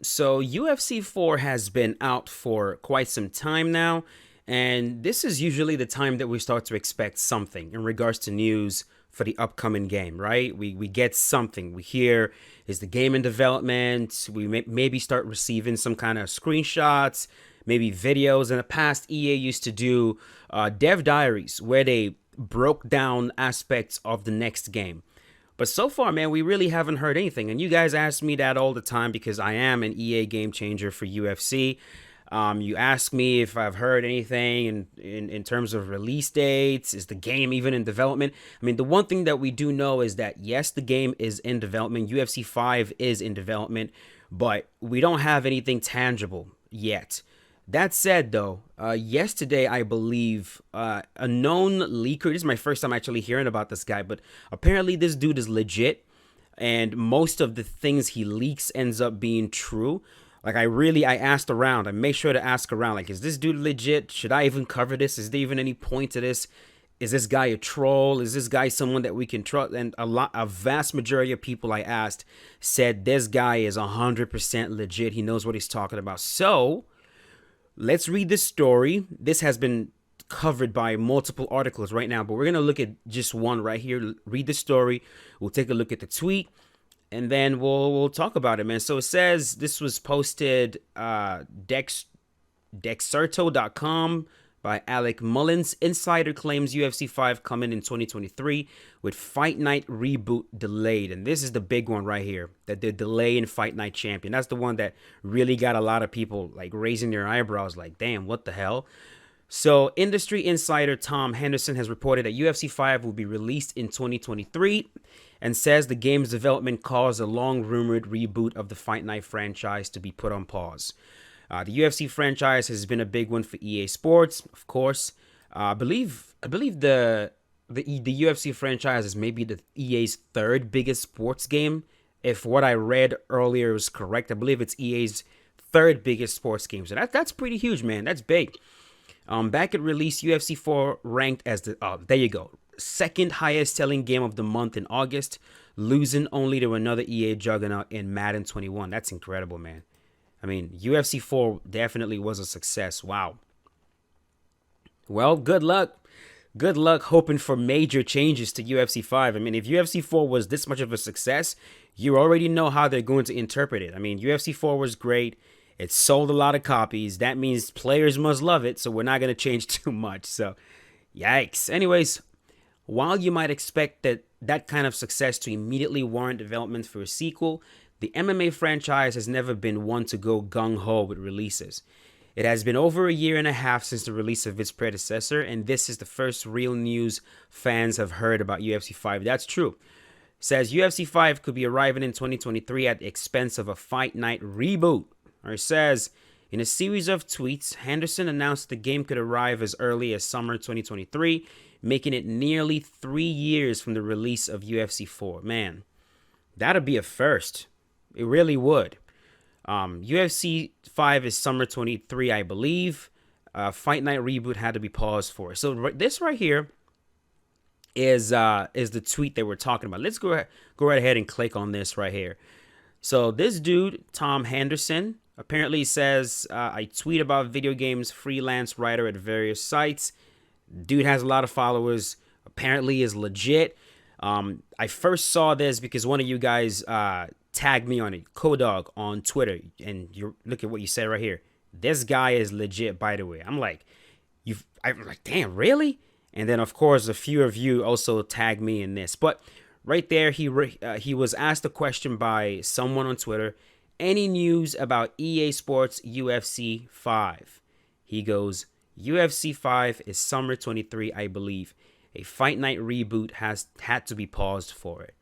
So UFC 4 has been out for quite some time now, and this is usually the time that we start to expect something in regards to news for the upcoming game, right? We get something. We hear, is the game in development? We maybe start receiving some kind of screenshots, maybe videos. In the past, EA used to do dev diaries where they broke down aspects of the next game. But so far, man, we really haven't heard anything. And you guys ask me that all the time because I am an EA game changer for UFC. You ask me if I've heard anything in terms of release dates. Is the game even in development? I mean, the one thing that we do know is that, yes, the game is in development. UFC 5 is in development, but we don't have anything tangible yet. That said, though, yesterday, I believe a known leaker, this is my first time actually hearing about this guy, but apparently this dude is legit, and most of the things he leaks ends up being true. Like, I asked around. I made sure to ask around, like, is this dude legit? Should I even cover this? Is there even any point to this? Is this guy a troll? Is this guy someone that we can trust? And a vast majority of people I asked said this guy is 100% legit. He knows what he's talking about. So let's read this story. This has been covered by multiple articles right now, but we're going to look at just one right here. Read the story. We'll take a look at the tweet, and then we'll talk about it, man. So it says this was posted Dexerto.com by Alec Mullins. Insider claims UFC 5 coming in 2023 with Fight Night reboot delayed. And this is the big one right here, that they're delaying Fight Night Champion. That's the one that really got a lot of people like raising their eyebrows like, damn, what the hell? So industry insider Tom Henderson has reported that UFC 5 will be released in 2023 and says the game's development caused a long-rumored reboot of the Fight Night franchise to be put on pause. The UFC franchise has been a big one for EA Sports, of course. I believe the UFC franchise is maybe the EA's third biggest sports game. If what I read earlier was correct, I believe it's EA's third biggest sports game. So that's pretty huge, man. That's big. Back at release, UFC 4 ranked as there you go, second highest selling game of the month in August, losing only to another EA juggernaut in Madden 21. That's incredible, man. I mean, UFC 4 definitely was a success. Wow. Well, good luck. Good luck hoping for major changes to UFC 5. I mean, if UFC 4 was this much of a success, you already know how they're going to interpret it. I mean, UFC 4 was great. It sold a lot of copies. That means players must love it, so we're not going to change too much. So, yikes. Anyways, while you might expect that kind of success to immediately warrant development for a sequel, the MMA franchise has never been one to go gung-ho with releases. It has been over a year and a half since the release of its predecessor, and this is the first real news fans have heard about UFC 5. That's true. It says UFC 5 could be arriving in 2023 at the expense of a Fight Night reboot. Or it says, in a series of tweets, Henderson announced the game could arrive as early as summer 2023, making it nearly 3 years from the release of UFC 4. Man, that'd be a first. It really would. UFC 5 is summer 23, I believe. Fight Night reboot had to be paused for. So this right here is the tweet that we're talking about. Let's go right ahead and click on this right here. So this dude, Tom Henderson, apparently says, I tweet about video games, freelance writer at various sites. Dude has a lot of followers. Apparently is legit. I first saw this because one of you guys tagged me on it, Kodog on Twitter, and you look at what you said right here. This guy is legit, by the way. I'm like, damn, really? And then of course a few of you also tagged me in this. But right there, he was asked a question by someone on Twitter. Any news about EA Sports UFC 5? He goes, UFC 5 is summer 23, I believe. A Fight Night reboot has had to be paused for it.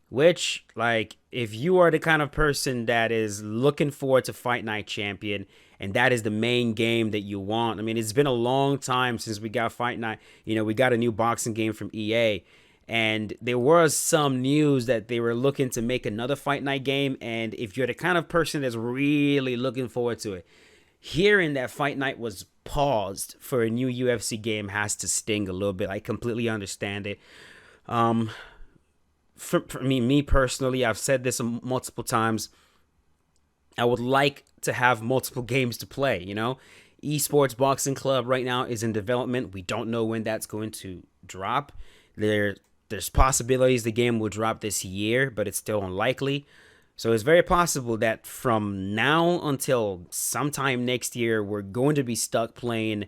Which, like, if you are the kind of person that is looking forward to Fight Night Champion, and that is the main game that you want. I mean, it's been a long time since we got Fight Night. You know, we got a new boxing game from EA. And there was some news that they were looking to make another Fight Night game. And if you're the kind of person that's really looking forward to it, hearing that Fight Night was paused for a new UFC game has to sting a little bit. I completely understand it. For me personally, I've said this multiple times. I would like to have multiple games to play, Esports Boxing Club right now is in development. We don't know when that's going to drop. There's possibilities the game will drop this year, but it's still unlikely. So it's very possible that from now until sometime next year, we're going to be stuck playing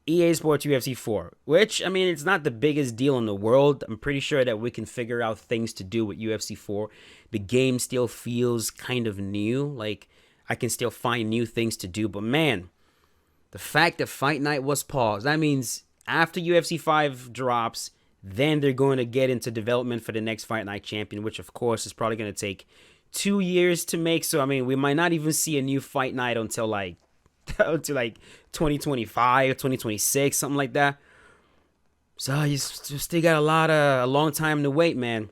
EA Sports UFC 4, which, I mean, it's not the biggest deal in the world. I'm pretty sure that we can figure out things to do with UFC 4. The game still feels kind of new. Like, I can still find new things to do. But man, the fact that Fight Night was paused, that means after UFC 5 drops, then they're going to get into development for the next Fight Night champion, which of course is probably going to take 2 years to make. So, I mean, we might not even see a new Fight Night until like 2025, 2026, something like that. So you still got a long time to wait, man.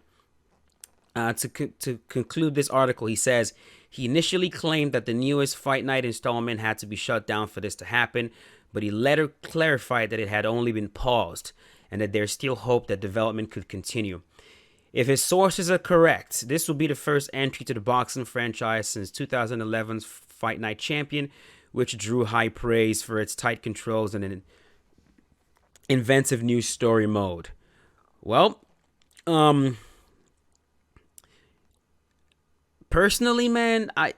To conclude this article, he says he initially claimed that the newest Fight Night installment had to be shut down for this to happen, but he later clarified that it had only been paused and that there's still hope that development could continue. If his sources are correct, this will be the first entry to the boxing franchise since 2011's Fight Night Champion, which drew high praise for its tight controls and an inventive new story mode. Well, personally, man, I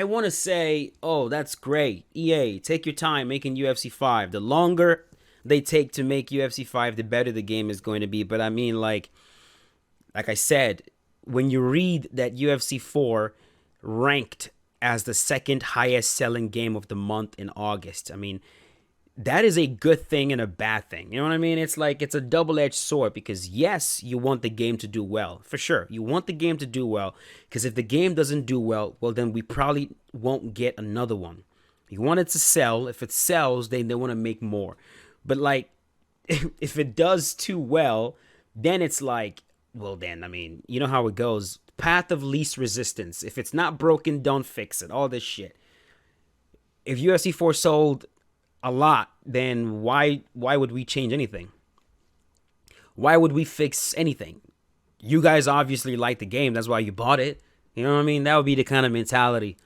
want to say, oh, that's great. EA, take your time making UFC 5. The longer they take to make UFC 5, the better the game is going to be. But I mean, like I said, when you read that UFC 4 ranked as the second highest selling game of the month in August, I mean, that is a good thing and a bad thing. You know what I mean? It's like, it's a double-edged sword because yes, you want the game to do well. For sure. You want the game to do well because if the game doesn't do well, well, then we probably won't get another one. You want it to sell. If it sells, then they want to make more. But like, if it does too well, then it's like, well, then, I mean, you know how it goes. Path of least resistance. If it's not broken, don't fix it. All this shit. If UFC 4 sold a lot, then why would we change anything? Why would we fix anything? You guys obviously like the game. That's why you bought it. You know what I mean? That would be the kind of mentality.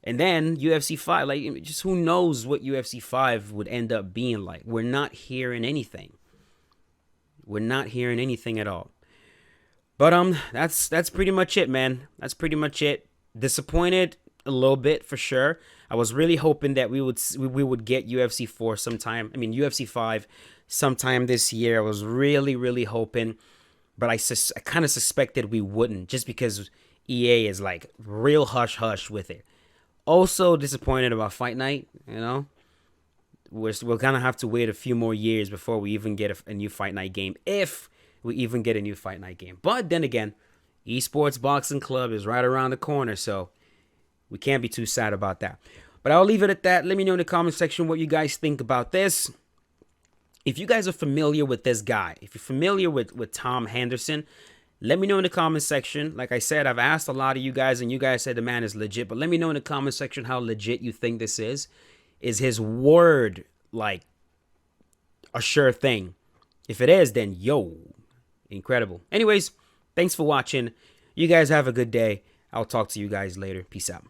And then UFC 5, like, just who knows what UFC 5 would end up being like. We're not hearing anything. We're not hearing anything at all. But that's pretty much it, man. That's pretty much it. Disappointed a little bit for sure. I was really hoping that we would get UFC 4 sometime. I mean, UFC 5 sometime this year. I was really hoping, but I kind of suspected we wouldn't, just because EA is like real hush hush with it. Also disappointed about Fight Night. You know, we're gonna have to wait a few more years before we even get a new Fight Night game, if we even get a new Fight Night game. But then again, Esports Boxing Club is right around the corner, so we can't be too sad about that. But I'll leave it at that. Let me know in the comment section what you guys think about this. If you guys are familiar with this guy, if you're familiar with Tom Henderson, let me know in the comment section. Like I said, I've asked a lot of you guys, and you guys said the man is legit. But let me know in the comment section how legit you think this is. Is his word like a sure thing? If it is, then yo, incredible. Anyways, thanks for watching. You guys have a good day. I'll talk to you guys later. Peace out.